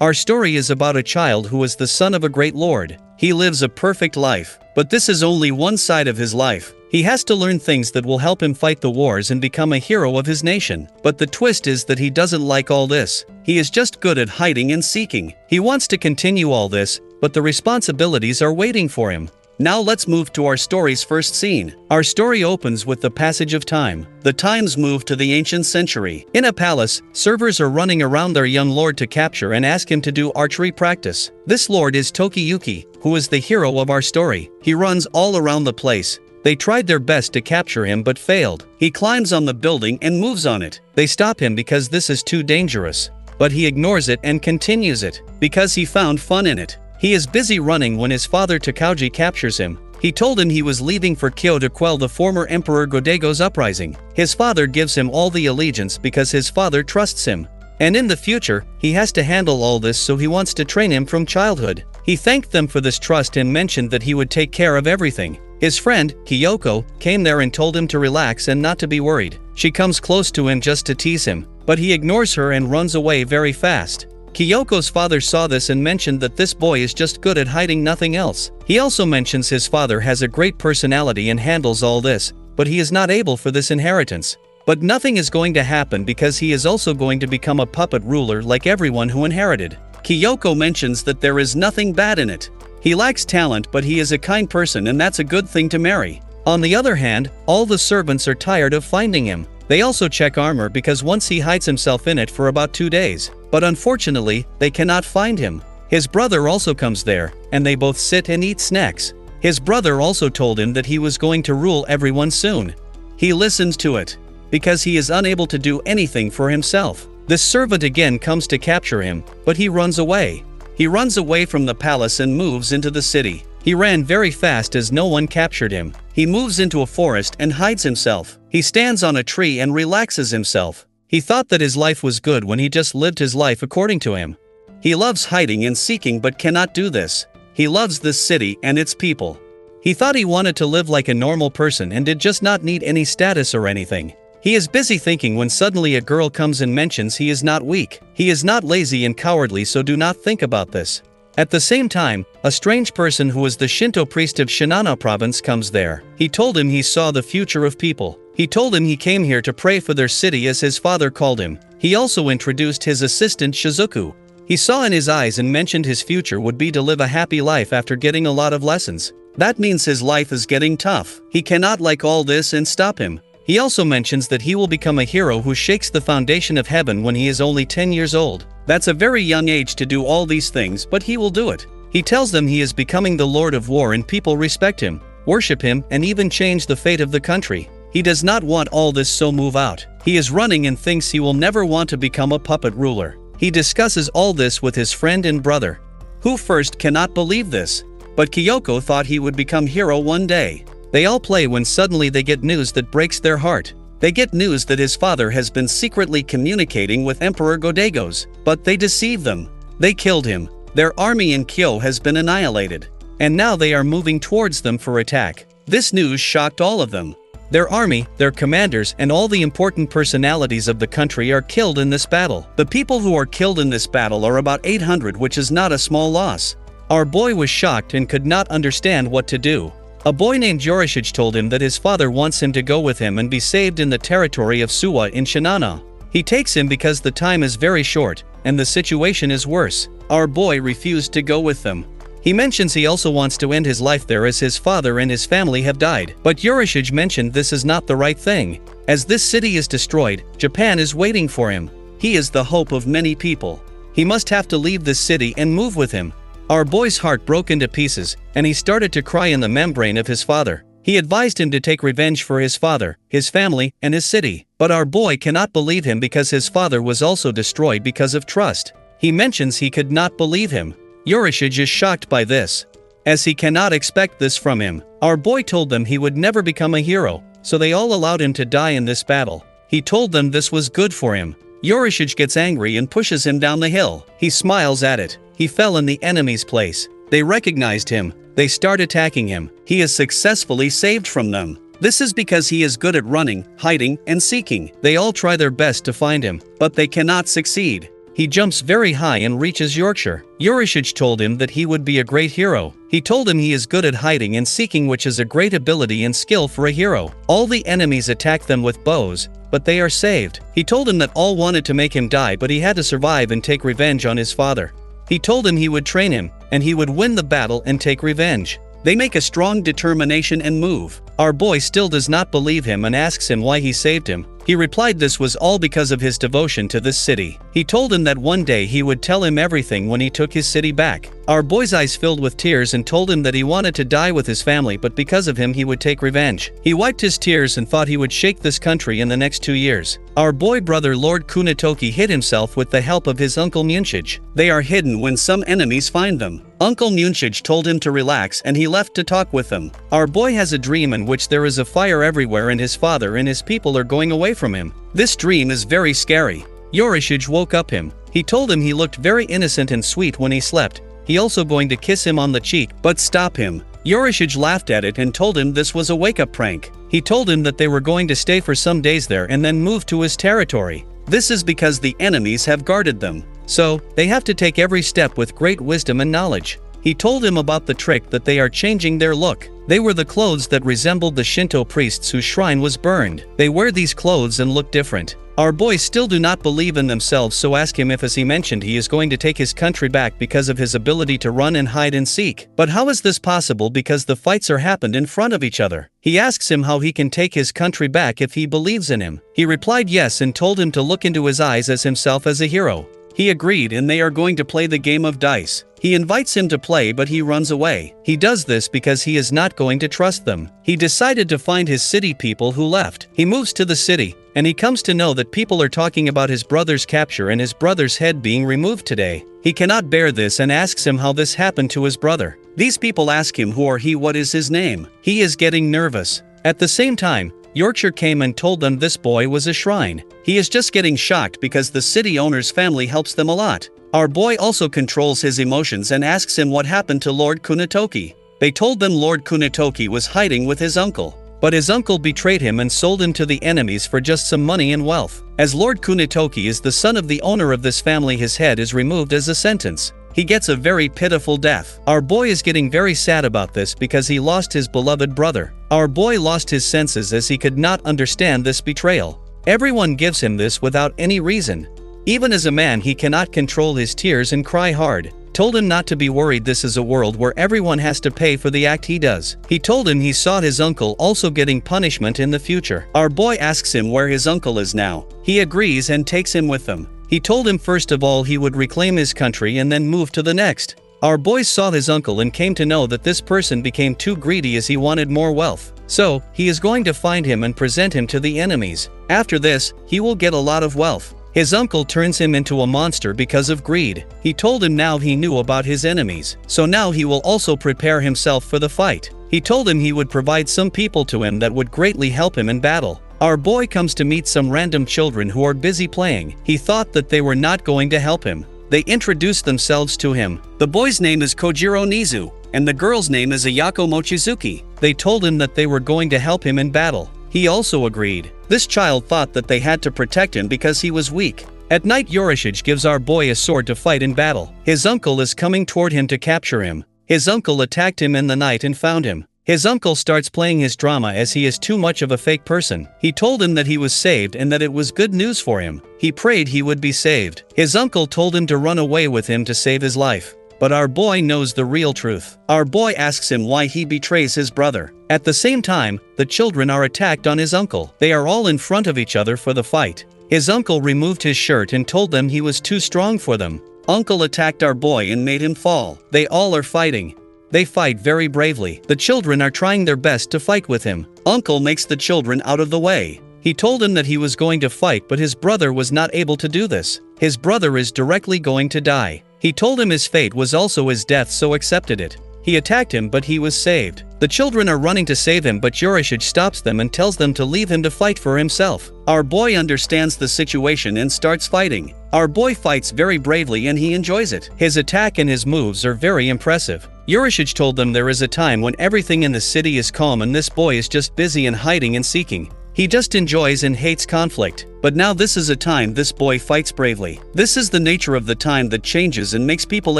Our story is about a child who is the son of a great lord. He lives a perfect life, but this is only one side of his life. He has to learn things that will help him fight the wars and become a hero of his nation. But the twist is that he doesn't like all this. He is just good at hiding and seeking. He wants to continue all this, but the responsibilities are waiting for him. Now let's move to our story's first scene. Our story opens with the passage of time. The times move to the ancient century. In a palace, servers are running around their young lord to capture and ask him to do archery practice. This lord is Tokiyuki, who is the hero of our story. He runs all around the place. They tried their best to capture him but failed. He climbs on the building and moves on it. They stop him because this is too dangerous. But he ignores it and continues it, because he found fun in it. He is busy running when his father Takauji captures him. He told him he was leaving for Kyo to quell the former Emperor Godego's uprising. His father gives him all the allegiance because his father trusts him. And in the future, he has to handle all this, so he wants to train him from childhood. He thanked them for this trust and mentioned that he would take care of everything. His friend, Kyoko, came there and told him to relax and not to be worried. She comes close to him just to tease him, but he ignores her and runs away very fast. Kyoko's father saw this and mentioned that this boy is just good at hiding, nothing else. He also mentions his father has a great personality and handles all this, but he is not able for this inheritance. But nothing is going to happen because he is also going to become a puppet ruler like everyone who inherited. Kyoko mentions that there is nothing bad in it. He lacks talent, but he is a kind person and that's a good thing to marry. On the other hand, all the servants are tired of finding him. They also check armor because once he hides himself in it for about 2 days. But unfortunately, they cannot find him. His brother also comes there, and they both sit and eat snacks. His brother also told him that he was going to rule everyone soon. He listens to it, because he is unable to do anything for himself. This servant again comes to capture him, but he runs away. He runs away from the palace and moves into the city. He ran very fast as no one captured him. He moves into a forest and hides himself. He stands on a tree and relaxes himself. He thought that his life was good when he just lived his life according to him. He loves hiding and seeking but cannot do this. He loves this city and its people. He thought he wanted to live like a normal person and did just not need any status or anything. He is busy thinking when suddenly a girl comes and mentions he is not weak. He is not lazy and cowardly, so do not think about this. At the same time, a strange person who is the Shinto priest of Shinano province comes there. He told him he saw the future of people. He told him he came here to pray for their city as his father called him. He also introduced his assistant Shizuku. He saw in his eyes and mentioned his future would be to live a happy life after getting a lot of lessons. That means his life is getting tough. He cannot like all this and stop him. He also mentions that he will become a hero who shakes the foundation of heaven when he is only 10 years old. That's a very young age to do all these things, but he will do it. He tells them he is becoming the Lord of War and people respect him, worship him, and even change the fate of the country. He does not want all this, so move out. He is running and thinks he will never want to become a puppet ruler. He discusses all this with his friend and brother, who first cannot believe this. But Kyoko thought he would become hero one day. They all play when suddenly they get news that breaks their heart. They get news that his father has been secretly communicating with Emperor Godego's, but they deceive them. They killed him. Their army in Kyo has been annihilated, and now they are moving towards them for attack. This news shocked all of them. Their army, their commanders, and all the important personalities of the country are killed in this battle. The people who are killed in this battle are about 800, which is not a small loss. Our boy was shocked and could not understand what to do. A boy named Yorishige told him that his father wants him to go with him and be saved in the territory of Suwa in Shinano. He takes him because the time is very short, and the situation is worse. Our boy refused to go with them. He mentions he also wants to end his life there as his father and his family have died. But Yorishige mentioned this is not the right thing. As this city is destroyed, Japan is waiting for him. He is the hope of many people. He must have to leave this city and move with him. Our boy's heart broke into pieces, and he started to cry in the membrane of his father. He advised him to take revenge for his father, his family, and his city. But our boy cannot believe him because his father was also destroyed because of trust. He mentions he could not believe him. Yorishige is shocked by this, as he cannot expect this from him. Our boy told them he would never become a hero, so they all allowed him to die in this battle. He told them this was good for him. Yorishige gets angry and pushes him down the hill. He smiles at it. He fell in the enemy's place. They recognized him. They start attacking him. He is successfully saved from them. This is because he is good at running, hiding, and seeking. They all try their best to find him, but they cannot succeed. He jumps very high and reaches Yorkshire. Urishage told him that he would be a great hero. He told him he is good at hiding and seeking, which is a great ability and skill for a hero. All the enemies attack them with bows, but they are saved. He told him that all wanted to make him die, but he had to survive and take revenge on his father. He told him he would train him, and he would win the battle and take revenge. They make a strong determination and move. Our boy still does not believe him and asks him why he saved him. He replied this was all because of his devotion to this city. He told him that one day he would tell him everything when he took his city back. Our boy's eyes filled with tears and told him that he wanted to die with his family, but because of him he would take revenge. He wiped his tears and thought he would shake this country in the next 2 years. Our boy brother Lord Kunitoki hid himself with the help of his uncle Munchage. They are hidden when some enemies find them. Uncle Munchage told him to relax and he left to talk with them. Our boy has a dream in which there is a fire everywhere and his father and his people are going away from him. This dream is very scary. Urishage woke up him. He told him he looked very innocent and sweet when he slept. He also going to kiss him on the cheek, but stop him. Urishage laughed at it and told him this was a wake-up prank. He told him that they were going to stay for some days there and then move to his territory. This is because the enemies have guarded them. So, they have to take every step with great wisdom and knowledge. He told him about the trick that they are changing their look. They were the clothes that resembled the Shinto priests whose shrine was burned. They wear these clothes and look different. Our boys still do not believe in themselves, so ask him if, as he mentioned, he is going to take his country back because of his ability to run and hide and seek. But how is this possible because the fights are happened in front of each other? He asks him how he can take his country back if he believes in him. He replied yes and told him to look into his eyes as himself as a hero. He agreed and they are going to play the game of dice. He invites him to play but he runs away. He does this because he is not going to trust them. He decided to find his city people who left. He moves to the city, and he comes to know that people are talking about his brother's capture and his brother's head being removed today. He cannot bear this and asks him how this happened to his brother. These people ask him who are he, what is his name. He is getting nervous. At the same time, Yorkshire came and told them this boy was a shrine. He is just getting shocked because the city owner's family helps them a lot. Our boy also controls his emotions and asks him what happened to Lord Kunitoki. They told them Lord Kunitoki was hiding with his uncle. But his uncle betrayed him and sold him to the enemies for just some money and wealth. As Lord Kunitoki is the son of the owner of this family, his head is removed as a sentence. He gets a very pitiful death. Our boy is getting very sad about this because he lost his beloved brother. Our boy lost his senses as he could not understand this betrayal. Everyone gives him this without any reason. Even as a man, he cannot control his tears and cry hard. Told him not to be worried, this is a world where everyone has to pay for the act he does. He told him he saw his uncle also getting punishment in the future. Our boy asks him where his uncle is now. He agrees and takes him with them. He told him first of all he would reclaim his country and then move to the next. Our boys saw his uncle and came to know that this person became too greedy as he wanted more wealth. So, he is going to find him and present him to the enemies. After this, he will get a lot of wealth. His uncle turns him into a monster because of greed. He told him now he knew about his enemies, so now he will also prepare himself for the fight. He told him he would provide some people to him that would greatly help him in battle. Our boy comes to meet some random children who are busy playing. He thought that they were not going to help him. They introduced themselves to him. The boy's name is Kojiro Nizu, and the girl's name is Ayako Mochizuki. They told him that they were going to help him in battle. He also agreed. This child thought that they had to protect him because he was weak. At night, Urishage gives our boy a sword to fight in battle. His uncle is coming toward him to capture him. His uncle attacked him in the night and found him. His uncle starts playing his drama as he is too much of a fake person. He told him that he was saved and that it was good news for him. He prayed he would be saved. His uncle told him to run away with him to save his life. But our boy knows the real truth. Our boy asks him why he betrays his brother. At the same time, the children are attacked on his uncle. They are all in front of each other for the fight. His uncle removed his shirt and told them he was too strong for them. Uncle attacked our boy and made him fall. They all are fighting. They fight very bravely. The children are trying their best to fight with him. Uncle makes the children out of the way. He told him that he was going to fight, but his brother was not able to do this. His brother is directly going to die. He told him his fate was also his death, so accepted it. He attacked him, but he was saved. The children are running to save him, but Urishage stops them and tells them to leave him to fight for himself. Our boy understands the situation and starts fighting. Our boy fights very bravely and he enjoys it. His attack and his moves are very impressive. Urishage told them there is a time when everything in the city is calm and this boy is just busy and hiding and seeking. He just enjoys and hates conflict. But now this is a time this boy fights bravely. This is the nature of the time that changes and makes people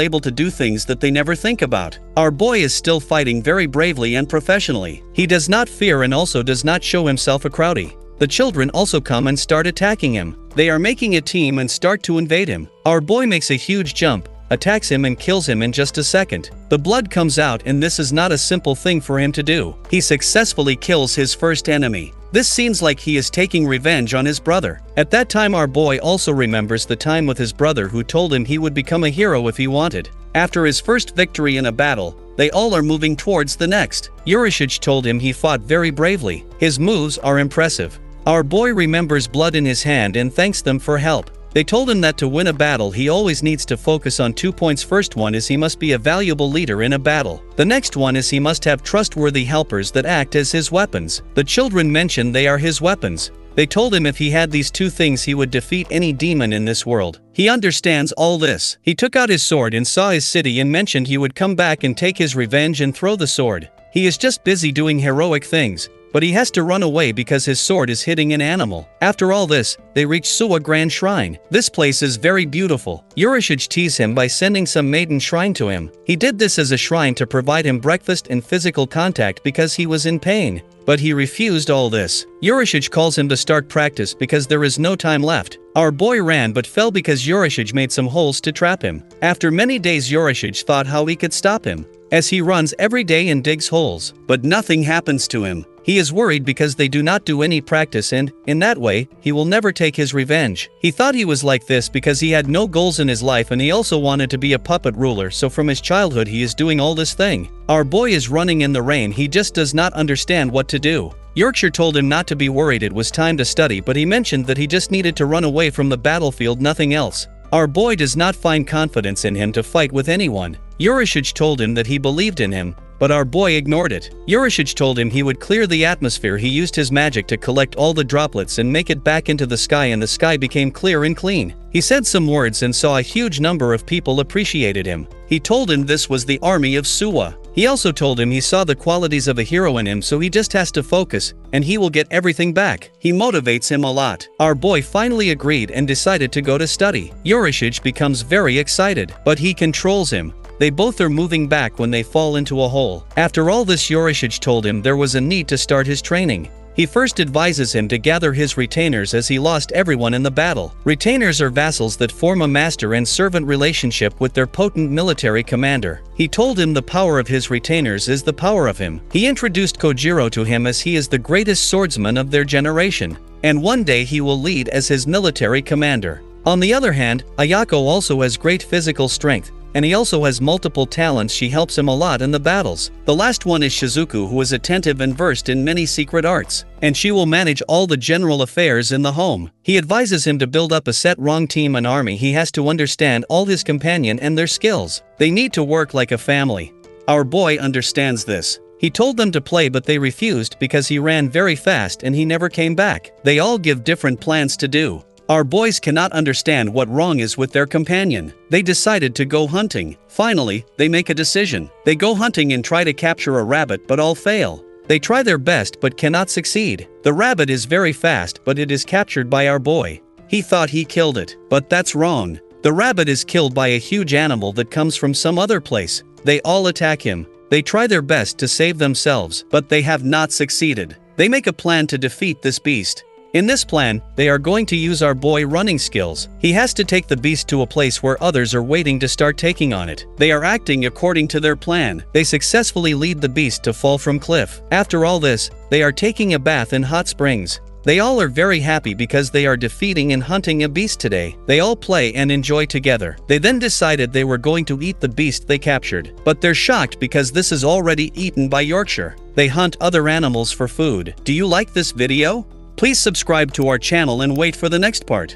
able to do things that they never think about. Our boy is still fighting very bravely and professionally. He does not fear and also does not show himself a crowdy. The children also come and start attacking him. They are making a team and start to invade him. Our boy makes a huge jump, attacks him and kills him in just a second. The blood comes out and this is not a simple thing for him to do. He successfully kills his first enemy. This seems like he is taking revenge on his brother. At that time our boy also remembers the time with his brother who told him he would become a hero if he wanted. After his first victory in a battle, they all are moving towards the next. Urashige told him he fought very bravely. His moves are impressive. Our boy remembers blood in his hand and thanks them for help. They told him that to win a battle he always needs to focus on 2 points. First one is he must be a valuable leader in a battle. The next one is he must have trustworthy helpers that act as his weapons. The children mentioned they are his weapons. They told him if he had these 2 things he would defeat any demon in this world. He understands all this. He took out his sword and saw his city and mentioned he would come back and take his revenge and throw the sword. He is just busy doing heroic things. But he has to run away because his sword is hitting an animal. After all this, they reach Suwa Grand Shrine. This place is very beautiful. Urashige teased him by sending some maiden shrine to him. He did this as a shrine to provide him breakfast and physical contact because he was in pain. But he refused all this. Urashige calls him to start practice because there is no time left. Our boy ran but fell because Urashige made some holes to trap him. After many days Urashige thought how he could stop him, as he runs every day and digs holes. But nothing happens to him. He is worried because they do not do any practice and, in that way, he will never take his revenge. He thought he was like this because he had no goals in his life and he also wanted to be a puppet ruler, so from his childhood he is doing all this thing. Our boy is running in the rain, he just does not understand what to do. Yorkshire told him not to be worried, it was time to study, but he mentioned that he just needed to run away from the battlefield, nothing else. Our boy does not find confidence in him to fight with anyone. Urashige told him that he believed in him, but our boy ignored it. Urashige told him he would clear the atmosphere. He used his magic to collect all the droplets and make it back into the sky, and the sky became clear and clean. He said some words and saw a huge number of people appreciated him. He told him this was the army of Suwa. He also told him he saw the qualities of a hero in him, so he just has to focus, and he will get everything back. He motivates him a lot. Our boy finally agreed and decided to go to study. Urashige becomes very excited, but he controls him. They both are moving back when they fall into a hole. After all this, Urashige told him there was a need to start his training. He first advises him to gather his retainers as he lost everyone in the battle. Retainers are vassals that form a master and servant relationship with their potent military commander. He told him the power of his retainers is the power of him. He introduced Kojiro to him as he is the greatest swordsman of their generation, and one day he will lead as his military commander. On the other hand, Ayako also has great physical strength, and he also has multiple talents. She helps him a lot in the battles. The last one is Shizuku, who is attentive and versed in many secret arts, and she will manage all the general affairs in the home. He advises him to build up a set wrong team and army. He has to understand all his companion and their skills. They need to work like a family. Our boy understands this. He told them to play, but they refused because he ran very fast and he never came back. They all give different plans to do. Our boys cannot understand what wrong is with their companion. They decided to go hunting. Finally, they make a decision. They go hunting and try to capture a rabbit, but all fail. They try their best but cannot succeed. The rabbit is very fast, but it is captured by our boy. He thought he killed it, but that's wrong. The rabbit is killed by a huge animal that comes from some other place. They all attack him. They try their best to save themselves, but they have not succeeded. They make a plan to defeat this beast. In this plan, they are going to use our boy running skills. He has to take the beast to a place where others are waiting to start taking on it. They are acting according to their plan. They successfully lead the beast to fall from cliff. After all this, they are taking a bath in hot springs. They all are very happy because they are defeating and hunting a beast today. They all play and enjoy together. They then decided they were going to eat the beast they captured. But they're shocked because this is already eaten by Yorkshire. They hunt other animals for food. Do you like this video? Please subscribe to our channel and wait for the next part.